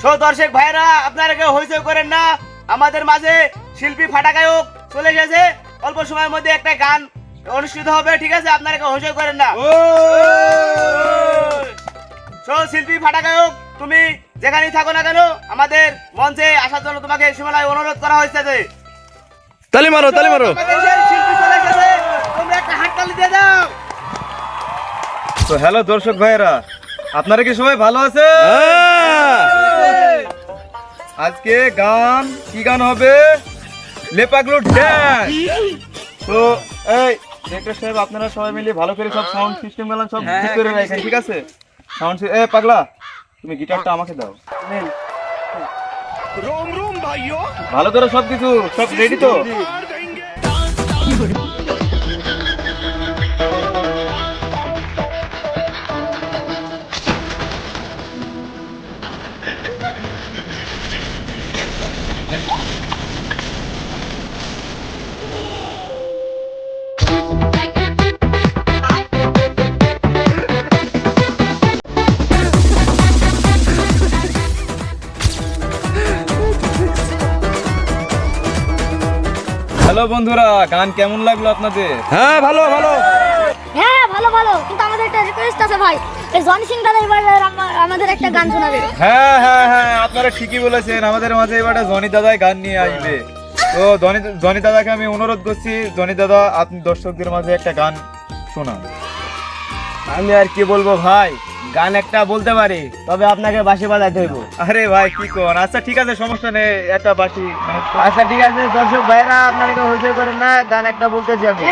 দর্শক ভাইরা, আপনারা কেউ হইচই করেন না, আমাদের মাঝে শিল্পী ফাটা গায়ক চলে এসেছে। অল্প সময়ের মধ্যে একটা গান অনুষ্ঠিত হবে, ঠিক আছে? আপনারা কেউ হইচই করেন না। শিল্পী ফাটা গায়ক, তুমি যেখানেই থাকো না কেন, আমাদের মঞ্চে আসার জন্য তোমাকে সুমেলায় অনুরোধ করা হয়েছে। তালি মারো, তালি মারো। শিল্পী চলে এসেছে, তোমরা একটা হাততালি দিয়ে দাও। তো হ্যালো দর্শক ভাইরা, আপনারা কি সবাই ভালো আছে? আজকে গান কি গান হবে? লেপাগলু ড্যান্স। তো এই ডিরেক্টর সাহেব, আপনারা সবাই মিলে ভালো করে সব সাউন্ড সিস্টেম গুলো সব ঠিক করে রাখেন, ঠিক আছে? সাউন্ড এই পাগলা, তুমি গিটারটা আমাকে দাও। ভালো করে সবকিছু সব রেডি তো? হ্যালো বন্ধুরা, গান কেমন লাগলো আপনাদের? হ্যাঁ, ভালো ভালো। হ্যাঁ ভালো ভালো, কিন্তু আমাদের একটা রিকোয়েস্ট আছে ভাই, এই জনি সিং দাদা এবার আমাদের একটা গান শোনাবে। হ্যাঁ হ্যাঁ হ্যাঁ, আপনারা ঠিকই বলেছেন, আমাদের মাঝে এবার জনি দাদাই গান নিয়ে আসবে। তো জনি দাদাকে আমি অনুরোধ করছি, জনি দাদা আপনি দর্শকদের মাঝে একটা গান শোনান। আমি আর কি বলবো ভাই, গান একটা বলতে পারি, তবে আপনাকে বাঁশি বাজাইতে হইব। আরে ভাই কি কোন? আচ্ছা ঠিক আছে, সমস্যা নেই, একটা বাঁশি। আচ্ছা ঠিক আছে দর্শক ভাইরা, আপনারা কেউ হইচই করেন না, গান একটা বলতেছি আমি।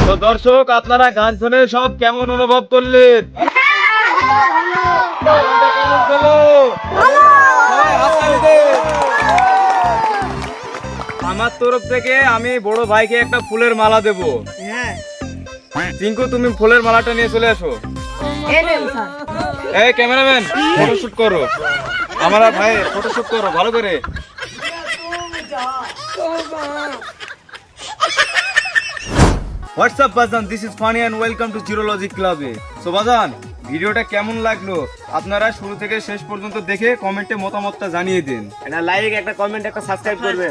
তো দর্শক, আপনারা গান শুনে সব কেমন অনুভব করলেন? আমার তরফ থেকে আমি বড় ভাইকে একটা ফুলের মালা দেব। হ্যাঁ, টিঙ্কু, তুমি ফুলের মালাটা নিয়ে চলে আসো। এই নেন স্যার। এই ক্যামেরাম্যান, ফটোশুট করো, আমার আর ভাই ফটোশুট করো ভালো করে। হোয়াটসঅ্যাপ বাজান, this is funny and welcome to জিরোলজি ক্লাবে। সো বাজান, ভিডিওটা কেমন লাগলো আপনারা শুরু থেকে শেষ পর্যন্ত দেখে কমেন্টে মতামতটা জানিয়ে দিন। একটা লাইক, একটা কমেন্ট, একটা সাবস্ক্রাইব করবেন।